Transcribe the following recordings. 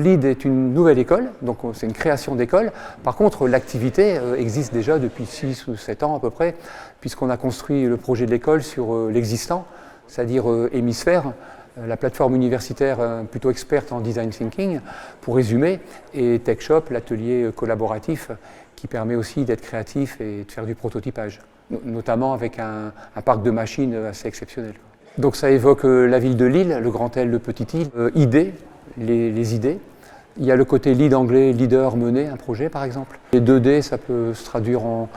LEED est une nouvelle école, donc c'est une création d'école. Par contre, l'activité existe déjà depuis 6 ou 7 ans à peu près, puisqu'on a construit le projet de l'école sur l'existant, c'est-à-dire Hémisphère, la plateforme universitaire plutôt experte en design thinking, pour résumer, et TechShop, l'atelier collaboratif qui permet aussi d'être créatif et de faire du prototypage, notamment avec un parc de machines assez exceptionnel. Donc ça évoque la ville de Lille, le grand L, le petit I, idées, les idées. Il y a le côté lead anglais, leader, mener un projet par exemple. Les 2D, ça peut se traduire en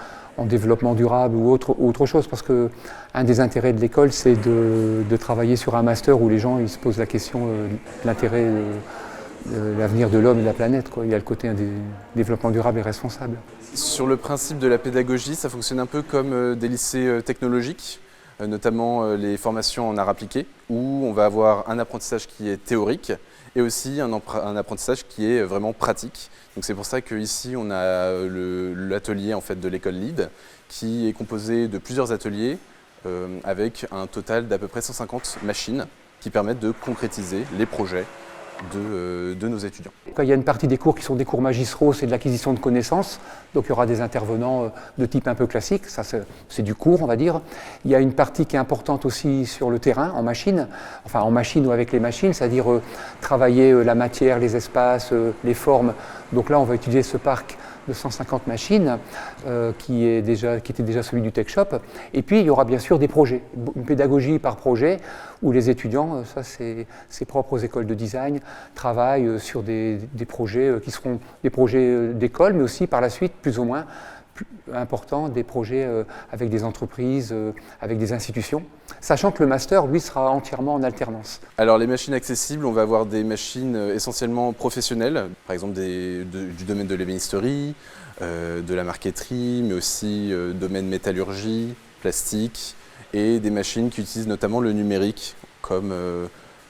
développement durable ou autre chose, parce qu'un des intérêts de l'école, c'est de travailler sur un master où les gens ils se posent la question de l'intérêt de l'avenir de l'homme et de la planète, quoi. Il y a le côté des développement durable et responsable. Sur le principe de la pédagogie, ça fonctionne un peu comme des lycées technologiques, notamment les formations en arts appliqués, où on va avoir un apprentissage qui est théorique et aussi un apprentissage qui est vraiment pratique. Donc c'est pour ça qu'ici on a l'atelier en fait, de l'école LEED qui est composé de plusieurs ateliers avec un total d'à peu près 150 machines qui permettent de concrétiser les projets de nos étudiants. Il y a une partie des cours qui sont des cours magistraux, c'est de l'acquisition de connaissances, donc il y aura des intervenants de type un peu classique, ça c'est du cours on va dire. Il y a une partie qui est importante aussi sur le terrain, en machine, enfin en machine ou avec les machines, c'est-à-dire travailler la matière, les espaces, les formes. Donc là on va utiliser ce parc de 150 machines qui était déjà celui du TechShop. Et puis il y aura bien sûr des projets, une pédagogie par projet où les étudiants, ça c'est propre aux écoles de design, travaillent sur des projets qui seront des projets d'école, mais aussi par la suite plus ou moins importants, des projets avec des entreprises, avec des institutions, sachant que le master, lui, sera entièrement en alternance. Alors les machines accessibles, on va avoir des machines essentiellement professionnelles, par exemple du domaine de l'ébénisterie, de la marqueterie, mais aussi domaine métallurgie, plastique, et des machines qui utilisent notamment le numérique, comme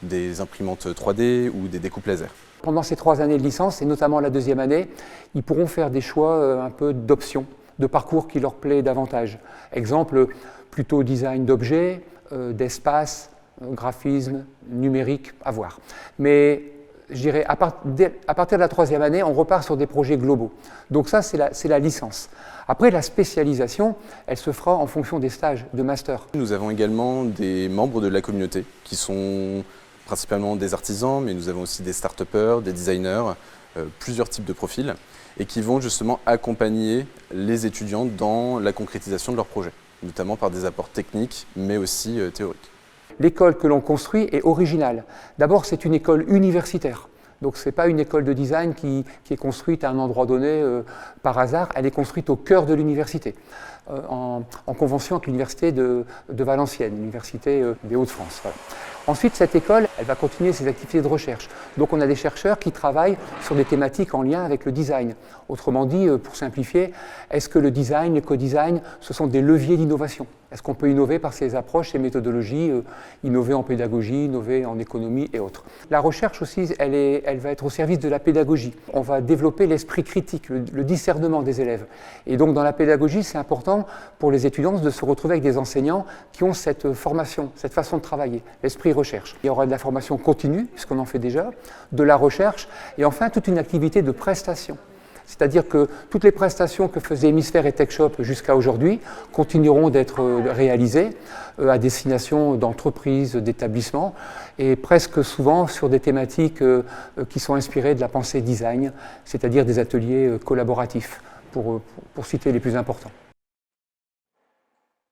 des imprimantes 3D ou des découpes laser. Pendant ces 3 années de licence, et notamment la 2e année, ils pourront faire des choix un peu d'options, de parcours qui leur plaît davantage. Exemple, plutôt design d'objets, d'espace, graphisme, numérique, à voir. Mais je dirais, à partir de la 3e année, on repart sur des projets globaux. Donc ça, c'est la licence. Après, la spécialisation, elle se fera en fonction des stages de master. Nous avons également des membres de la communauté qui sont principalement des artisans, mais nous avons aussi des start-upers, des designers, plusieurs types de profils, et qui vont justement accompagner les étudiants dans la concrétisation de leurs projets, notamment par des apports techniques, mais aussi théoriques. L'école que l'on construit est originale. D'abord, c'est une école universitaire. Donc ce n'est pas une école de design qui est construite à un endroit donné par hasard, elle est construite au cœur de l'université, en convention avec l'université de Valenciennes, l'université des Hauts-de-France. Voilà. Ensuite, cette école, elle va continuer ses activités de recherche. Donc on a des chercheurs qui travaillent sur des thématiques en lien avec le design. Autrement dit, pour simplifier, est-ce que le design, le co-design, ce sont des leviers d'innovation? Est-ce qu'on peut innover par ces approches, ces méthodologies, innover en pédagogie, innover en économie et autres? La recherche aussi, elle va être au service de la pédagogie. On va développer l'esprit critique, le discernement des élèves. Et donc dans la pédagogie, c'est important pour les étudiants de se retrouver avec des enseignants qui ont cette formation, cette façon de travailler, l'esprit recherche. Il y aura de la formation continue, puisqu'on en fait déjà, de la recherche, et enfin toute une activité de prestation. C'est-à-dire que toutes les prestations que faisaient Hémisphère et TechShop jusqu'à aujourd'hui continueront d'être réalisées à destination d'entreprises, d'établissements, et presque souvent sur des thématiques qui sont inspirées de la pensée design, c'est-à-dire des ateliers collaboratifs, pour citer les plus importants.